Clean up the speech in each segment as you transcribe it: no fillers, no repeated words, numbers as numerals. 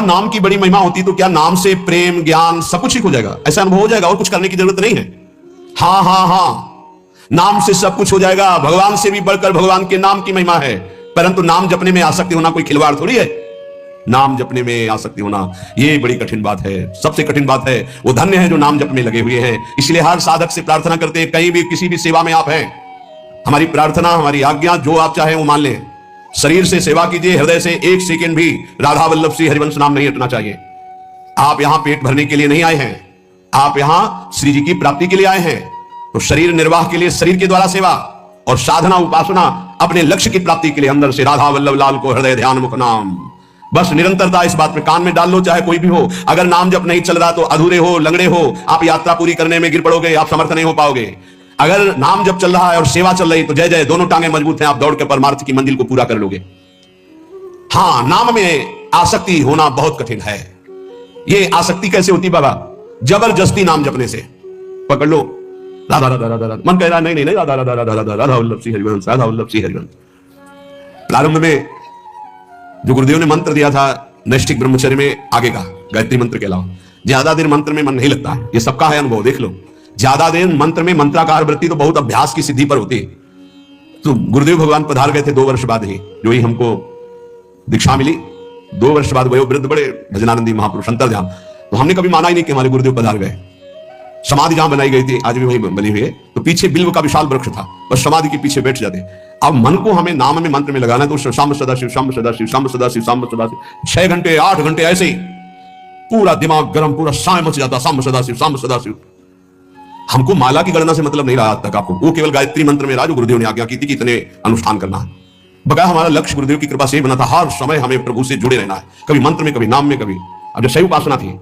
नाम की बड़ी महिमा होती तो क्या नाम से प्रेम ज्ञान सब कुछ ठीक हो जाएगा, ऐसा अनुभव हो जाएगा और कुछ करने की जरूरत नहीं है। हाँ हाँ हाँ, नाम से सब कुछ हो जाएगा। भगवान से भी बढ़कर भगवान के नाम की महिमा है, परंतु नाम जपने में आसक्ति होना कोई खिलवाड़ थोड़ी है। नाम जपने में आसक्ति होना ये बड़ी कठिन बात है, सबसे कठिन बात है। वो धन्य है जो नाम जप में लगे हुए हैं। इसलिए हर साधक से प्रार्थना करते हैं, कहीं भी किसी भी सेवा में आप हैं, हमारी प्रार्थना हमारी आज्ञा जो आप चाहें वो मान लें। शरीर से सेवा कीजिए, हृदय से एक सेकंड भी राधा वल्लभ श्री हरिवंश नाम नहीं हटना चाहिए। आप यहां पेट भरने के लिए नहीं आए हैं, आप यहां श्री जी की प्राप्ति के लिए आए हैं। तो शरीर निर्वाह के लिए शरीर के द्वारा सेवा और साधना उपासना अपने लक्ष्य की प्राप्ति के लिए अंदर से राधा वल्लभ लाल को हृदय ध्यान मुख नाम। बस निरंतरता इस बात में कान में डाल लो, चाहे कोई भी हो। अगर नाम जप नहीं चल रहा तो अधूरे हो, लंगड़े हो, आप यात्रा पूरी करने में गिर पड़ोगे, आप समर्थ नहीं हो पाओगे। अगर नाम जप चल रहा है और सेवा चल रही तो जय जय, दोनों टांगे मजबूत हैं, आप दौड़ के परमार्थ की मंजिल को पूरा कर लोगे। हां, नाम में आसक्ति होना बहुत कठिन है। ये आसक्ति कैसे होती बाबा? जबरदस्ती नाम जपने से। पकड़ लो, राधा राधा राधा राधा, मन कह रहा नहीं नहीं नहीं, राधा राधा राधा राधा, राधा वल्लभ श्री हरिवंश, राधा वल्लभ श्री हरिवंश। प्रारंभ में जो गुरुदेव ने मंत्र दिया था नैष्ठिक ब्रह्मचर्य में, आगे का गायत्री मंत्र के अलावा ज्यादा देर मंत्र में मन नहीं लगता है। ये सबका है अनुभव, देख लो। ज्यादा देर मंत्र में मंत्राकार वृत्ति तो बहुत अभ्यास की सिद्धि पर होती है। तो गुरुदेव भगवान पधार गए थे 2 वर्ष बाद ही, जो ही हमको दीक्षा मिली। 2 वर्ष बाद वयोवृद्ध बड़े भजनानंदी महापुरुष अंतर्ध्यान। तो हमने कभी माना ही नहीं कि हमारे गुरुदेव पधार गए। समाधि जहां बनाई गई थी आज भी वही बनी हुई है, तो पीछे बिल्व का विशाल वृक्ष था, बस समाधि के पीछे बैठ जाते। अब मन को हमें नाम में मंत्र में लगाना है, तो शाम सदाशिव शाम सदाशिव शाम सदाशिव शाम सदाशिव 6 घंटे 8 घंटे ऐसे ही पूरा दिमाग गर्म, पूरा साय मच जाता, शाम सदाशिव शाम सदाशिव। हमको माला की गणना से मतलब नहीं रहा आज तक आपको, वो केवल गायत्री मंत्र में रहा जो गुरुदेव ने आज्ञा की थी कि इतने अनुष्ठान करना है। बकाया हमारा लक्ष्य गुरुदेव की कृपा से ही बना था, हर समय हमें प्रभु से जुड़े रहना है, कभी मंत्र में कभी नाम में कभी। अब जब शैव उपासना थी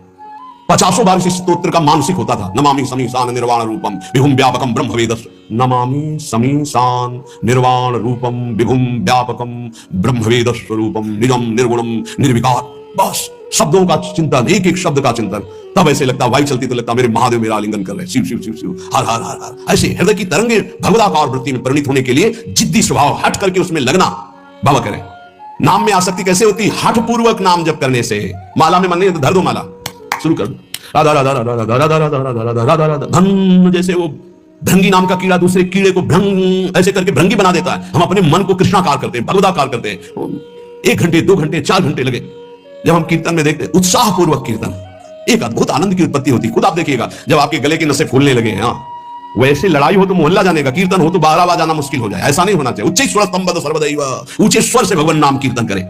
50 बार इस स्तोत्र का मानसिक होता था। नमामि समीसान निर्वाण रूपम विभुम व्यापकम ब्रह्म वेदस, नमामि समीसान निर्वाण रूपम विभुम व्यापकम ब्रह्म वेद स्वरूपम निजम निर्गुणम निर्विकार। बस शब्दों का चिंतन, एक एक शब्द का चिंतन। तब ऐसे लगता, वायु चलती तो लगता मेरे महादेव मेरा आलिंगन कर रहे, शिव शिव शिव शिव हर हर हर हर। ऐसे हृदय की तरंगे भगवदाकार वृत्ति में परिणित होने के लिए जिद्दी स्वभाव हट करके उसमें लगना। बाबा करें नाम में आसक्ति कैसे होती? हठ पूर्वक नाम जप करने से। माला में मन नहीं तो धर दो, माला शुरू कर दो, राधा राधा राधा राधा राधा राधा राधा राधा राधा धन। जैसे वो भृंगी नाम का कीड़ा दूसरे कीड़े को भृंग ऐसे करके भृंगी बना देता है, हम अपने मन को कृष्णाकार करते हैं, भगवदाकार करते हैं। 1 घंटे 2 घंटे 4 घंटे लगे। जब हम कीर्तन में देखते हैं उत्साह पूर्वक कीर्तन, एक अद्भुत आनंद की उत्पत्ति होती है। खुद आप देखिएगा जब आपके गले की नसें फूलने लगे हैं, वैसे लड़ाई हो तो मोहल्ला जाने का, कीर्तन हो तो 12 बार जाना मुश्किल हो जाए। ऐसा नहीं होना चाहिए। उच्च स्वर स्तंभ सर्वदैव, ऊंचे स्वर से भगवान नाम कीर्तन करें।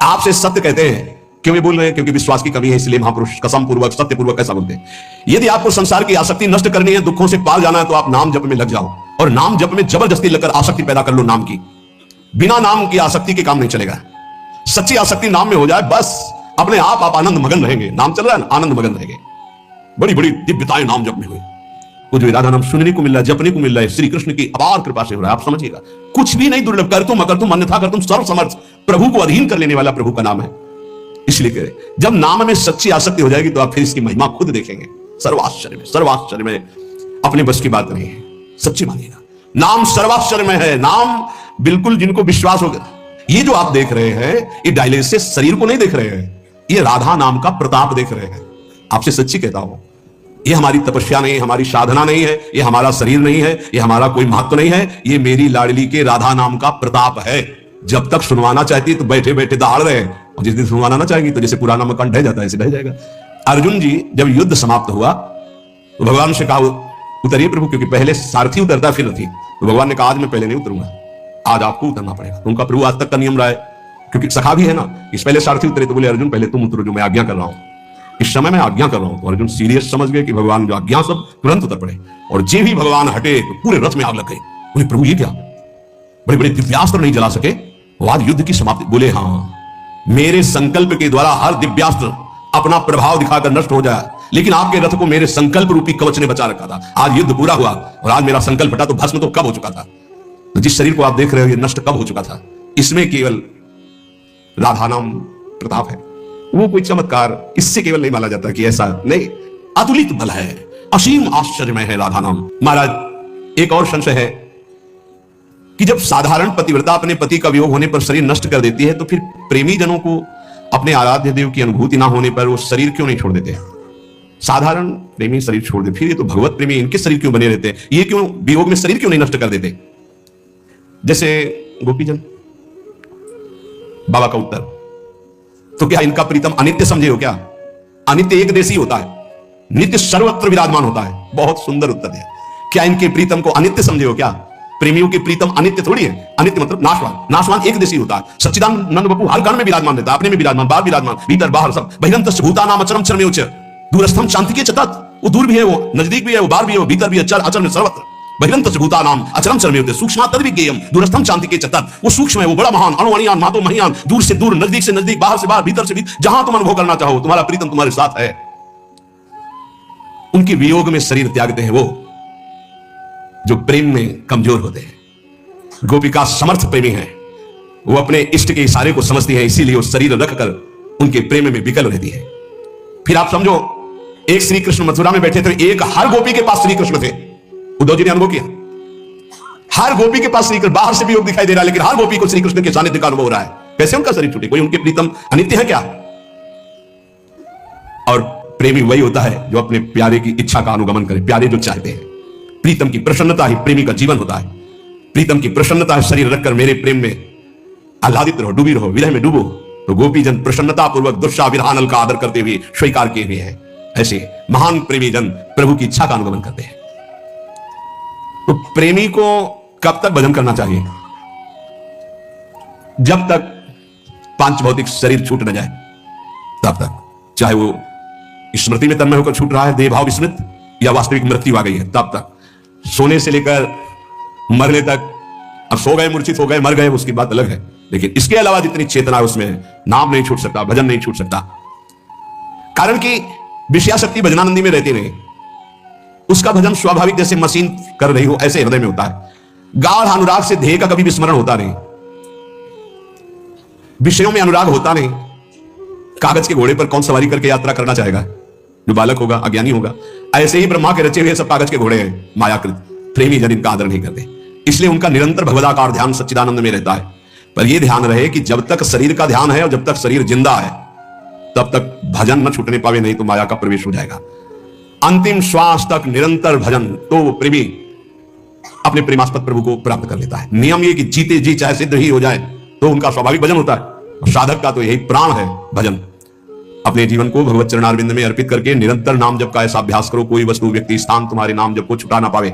आपसे सत्य कहते हैं, क्यों ये बोल रहे हैं? क्योंकि विश्वास की कमी है, इसलिए महापुरुष कसम पूर्वक सत्य पूर्वक ऐसा बोलते हैं। यदि आपको संसार की आसक्ति नष्ट करनी है, दुखों से पार जाना है, तो आप नाम जप में लग जाओ और नाम जप में जबरदस्ती लगकर आसक्ति पैदा कर लो नाम की। बिना नाम की आसक्ति के काम नहीं चलेगा। सच्ची आसक्ति नाम में हो जाए, बस अपने आप आनंद मगन रहेंगे। नाम चल रहा है ना, आनंद मगन रहेंगे। बड़ी बड़ी दिव्यताएं नाम जप में हुई। वो जो राधा नाम सुनने को मिल रहा है, जपने को मिल रहा है, श्री कृष्ण की अपार कृपा से हो रहा है। आप समझिएगा, कुछ भी नहीं दुर्लभ। कर तुम अगर तुम अन्यथा कर तुम, सर्व समर्थ प्रभु को अधीन कर लेने वाला प्रभु का नाम है। इसलिए कह रहे जब नाम में सच्ची आसक्ति हो जाएगी तो आप फिर इसकी महिमा खुद देखेंगे। सर्वाश्चर्य में अपने बस की बात नहीं है, सच्ची मानिएगा। नाम सर्वाश्चर्य में है। नाम बिल्कुल जिनको विश्वास होगा। ये जो आप देख रहे हैं, ये डायलिसिस से शरीर को नहीं देख रहे हैं, ये राधा नाम का प्रताप देख रहे हैं। आपसे सच्ची कहता हूं, ये हमारी तपस्या नहीं, हमारी साधना नहीं है, ये हमारा शरीर नहीं है, ये हमारा कोई महत्व नहीं है, ये मेरी लाडली के राधा नाम का प्रताप है। जब तक सुनवाना चाहती है तो बैठे बैठे दहाड़ रहे हैं, और जिस दिन सुनवाना ना चाहेगी तो जैसे पुराना मकान ढह जाता है ऐसे ढह जाएगा। अर्जुन जी जब युद्ध समाप्त हुआ तो भगवान से कहा उतरिए प्रभु, क्योंकि पहले सारथी उतरता फिर रथी। तो भगवान ने कहा आज मैं पहले नहीं उतरूंगा, आज आपको उतरना पड़ेगा। तो उनका प्रभु आज तक का नियम रहा है, क्योंकि सखा भी है ना, इस पहले सारथी उतरे तो बोले अर्जुन पहले तुम उतरो, जो मैं आज्ञा कर रहा हूं। इस समय मैं आज्ञा कर रहा हूं। तो अर्जुन सीरियस समझ गए कि भगवान जो आज्ञा सब तुरंत उतर पड़े, और जे भी भगवान हटे तो पूरे रथ में आग लग गई। बोले प्रभु ये क्या, बड़े बड़े दिव्यास्त्र नहीं जला सके, वो आज युद्ध की समाप्ति। बोले हाँ, मेरे संकल्प के द्वारा हर दिव्यास्त्र अपना प्रभाव दिखाकर नष्ट हो जाए, लेकिन आपके रथ को मेरे संकल्प रूपी कवच ने बचा रखा था। आज युद्ध पूरा हुआ और आज मेरा संकल्प हटा तो भस्म तो कब हो चुका था। तो जिस शरीर को आप देख रहे हो ये नष्ट कब हो चुका था। इसमें केवल राधा नाम प्रताप है, वो कोई चमत्कार इससे केवल नहीं माना जाता कि ऐसा नहीं, अतुलित बल है, असीम आश्चर्यमय है राधा नाम। महाराज एक और संशय है कि जब साधारण पतिव्रता अपने पति का वियोग होने पर शरीर नष्ट कर देती है, तो फिर प्रेमी जनों को अपने आराध्य देव की अनुभूति ना होने पर वो शरीर क्यों नहीं छोड़ देते? साधारण प्रेमी शरीर छोड़ दे, फिर ये तो भगवत प्रेमी इनके शरीर क्यों बने रहते हैं? ये क्यों वियोग में शरीर क्यों नहीं नष्ट कर देते? जैसे गोपीजन। बाबा का उत्तर, तो क्या इनका प्रीतम अनित्य समझे हो क्या? अनित्य एक देशी होता है, नित्य सर्वत्र विराजमान होता है। बहुत सुंदर उत्तर दिया। क्या इनके प्रीतम को अनित्य समझे हो क्या? प्रेमियों के प्रीतम अनित्य थोड़ी है। अनित्य मतलब नाशवान। नाशवान एक देशी होता है। सच्चिदानंद बपू हर कण में विराजमान रहता है, अपने में विराजमान, बाहर विराजमान, भीतर बाहर सब। बहिरंतश्च भूतानाम अचरम चरमेवच दूरस्थम शांतिके च तत्। वो दूर भी है, वो नजदीक भी है, वो बाहर भी है, वो भीतर भी है, अचर में सर्वत्र। बहिरंतश्च भूतानाम अचरम चरमेवच सूक्ष्म तद्विज्ञेयम दूरस्थम शांतिके च तत्। वो सूक्ष्म है, वो बड़ा महान, अणुअणियान, महातो महियान, दूर से दूर, नजदीक से नजदीक, बाहर से बाहर, भीतर से भीतर, जहां तुम अनुभव करना चाहो, तुम्हारा प्रीतम तुम्हारे साथ है। उनके वियोग में शरीर त्यागते हैं वो जो प्रेम में कमजोर होते हैं। गोपिका समर्थ प्रेमी है, वो अपने इष्ट के इशारे को समझती है, इसीलिए वो शरीर रखकर उनके प्रेम में विकल रहती है। फिर आप समझो, एक श्री कृष्ण मथुरा में बैठे थे, एक हर गोपी के पास श्री कृष्ण थे। उद्धव जी ने अनुभव किया, हर गोपी के पास श्री कृष्ण, बाहर से भी योग दिखाई दे रहा है, लेकिन हर गोपी को श्री कृष्ण के सानिध्य का अनुभव हो रहा है। कैसे उनका शरीर छूटे? कोई उनके प्रीतम अनित्य है क्या? और प्रेमी वही होता है जो अपने प्यारे की इच्छा का अनुगमन करे, प्यारे जो चाहते हैं। प्रीतम की प्रसन्नता ही प्रेमी का जीवन होता है। प्रीतम की प्रसन्नता है, शरीर रखकर मेरे प्रेम में आह्लादित रहो, डूबी रहो, विरह में डूबो। तो गोपी जन प्रसन्नता पूर्वक दुर्शा विरहानल का आदर करते हुए स्वीकार किए हुए हैं। ऐसे महान प्रेमी जन प्रभु की इच्छा का अनुगमन करते हैं। तो प्रेमी को कब तक भजन करना चाहिए? जब तक पांच भौतिक शरीर छूट न जाए तब तक। चाहे वो स्मृति में तन्मय होकर छूट रहा है, देह भाव विस्मृत, या वास्तविक मृत्यु आ गई है, तब तक। सोने से लेकर मरने तक, अब सो गए, मूर्छित हो गए, मर गए, उसकी बात अलग है। लेकिन इसके अलावा जितनी चेतना है उसमें नाम नहीं छूट सकता, भजन नहीं छूट सकता। कारण कि विषयाशक्ति भजनानंदी में रहती नहीं। उसका भजन स्वाभाविक जैसे मशीन कर रही हो ऐसे हृदय में होता है। गाढ़ अनुराग से ध्येय का कभी विस्मरण होता नहीं, विषयों में अनुराग होता नहीं। कागज के घोड़े पर कौन सवारी करके यात्रा करना चाहेगा? जो बालक होगा, अज्ञानी होगा। ऐसे ही ब्रह्मा के रचे हुए सब कागज के घोड़े हैं, मायाकृत। प्रेमी जन इनका आदर नहीं करते, इसलिए उनका निरंतर भगवदाकार ध्यान सच्चिदानंद में रहता है। पर यह ध्यान रहे कि जब तक शरीर का ध्यान है और जब तक शरीर जिंदा है तब तक भजन न छूटने पावे, नहीं तो माया का प्रवेश हो जाएगा। अंतिम श्वास तक निरंतर भजन तो वो प्रेमी अपने प्रेमास्पद प्रभु को प्राप्त कर लेता है। नियम ये कि जीते जी चाहे सिद्ध ही हो जाए तो उनका स्वाभाविक भजन होता है। और साधक का तो यही प्राण है, भजन। अपने जीवन को भगवत चरणारविंद में अर्पित करके निरंतर नाम जप का ऐसा अभ्यास करो, कोई वस्तु, व्यक्ति, स्थान तुम्हारे नाम जप को छुटा ना पावे,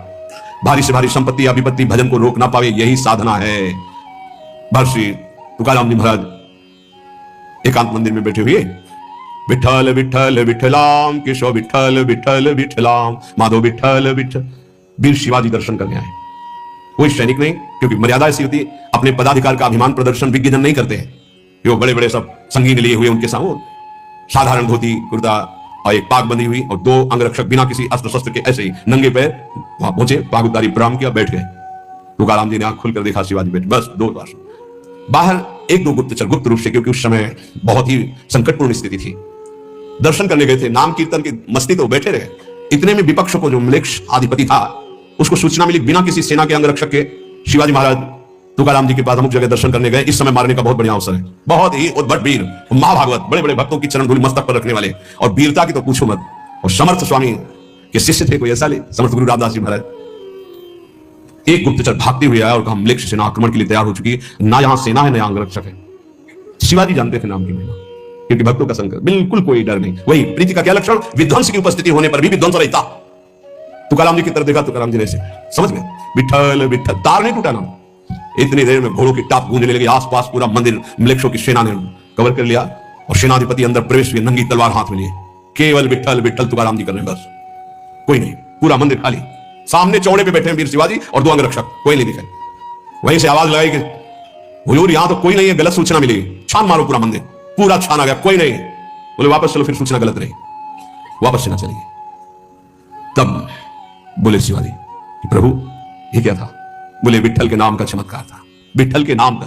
भारी से भारी संपत्ति या विपत्ति भजन को रोक ना पावे। यही साधना है। महर्षि तुकाराम जी महाराज एकांत मंदिर में बैठे हुए, विठल विठल विठलाम, केशव विठल विठल विठलाम, माधव विठल विठल, वीर शिवाजी दर्शन करने आए। कोई सैनिक नहीं, क्योंकि मर्यादा ऐसी होती है, अपने पदाधिकार का अभिमान प्रदर्शन विज्ञजन नहीं करते हैं। जो बड़े बड़े सब संगीन लिए हुए उनके सामने साधारण धोती कुर्ता और एक पाग बंधी हुई और दो अंगरक्षक बिना किसी अस्त्र शस्त्र के ऐसे ही नंगे पैर वहां पहुंचे, पाग उतारी, प्रणाम किया, बैठ गए। तुकाराम जी ने आंख खुलकर देखा, शिवाजी बैठ, बस 2 बार। बाहर 1-2 गुप्तचर गुप्त रूप से, क्योंकि उस समय बहुत ही संकटपूर्ण स्थिति थी, दर्शन करने गए थे। नाम कीर्तन की मस्ती तो बैठे रहे। इतने में विपक्ष को, जो म्लेच्छ आधिपति था, उसको सूचना मिली, बिना किसी सेना के अंगरक्षक के शिवाजी महाराज तुकाराम जी के पास अमुक जगह दर्शन करने गए। इस समय मारने का बहुत बढ़िया अवसर है। बहुत ही उद्भट वीर, महाभागवत, बड़े बड़े भक्तों की चरण धूलि मस्तक पर रखने वाले, और वीरता की तो पूछो मत। और समर्थ स्वामी के शिष्य थे, कोई ऐसा ले, समर्थ गुरु रामदास जी महाराज। एक गुप्तचर भागते हुए आया और कहा, म्लेच्छ सेना आक्रमण के लिए तैयार हो चुकी है, ना यहां सेना है ना अंगरक्षक है। शिवाजी जानते थे नाम की महिमा, क्योंकि भक्तों का संकल्प, बिल्कुल कोई डर नहीं। वही प्रीति का क्या लक्षण? विध्वंस की उपस्थिति होने पर भी विध्वंस रहता। तुकाराम जी की तरफ देखा, तुकाराम जी ने समझ गए, विठल विठल, तार नहीं टूटा नाम। इतनी देर में घोड़ों की टाप गूंजने लगी, आसपास पूरा मंदिर म्लेच्छों की सेना ने कवर कर लिया और सेनाधिपति अंदर प्रवेश हुए, नंगी तलवार हाथ में लिए। केवल विठल विठल तुकाराम जी कर रहे हैं, बस कोई नहीं। पूरा मंदिर खाली, सामने चौड़े पे बैठे हैं वीर शिवाजी और 2 अंगरक्षक, कोई नहीं दिखे। वहीं से आवाज लगाई कि हुजूर यहां तो कोई नहीं है, गलत सूचना मिली, छान मारो पूरा मंदिर। पूरा छान आ गया, कोई नहीं। बोले वापस चलो, फिर सूचना गलत रही, वापस सेना चली गई। तब बोले शिवाजी, प्रभु ये क्या था? बोले विठल के नाम का चमत्कार था, विठल के नाम का।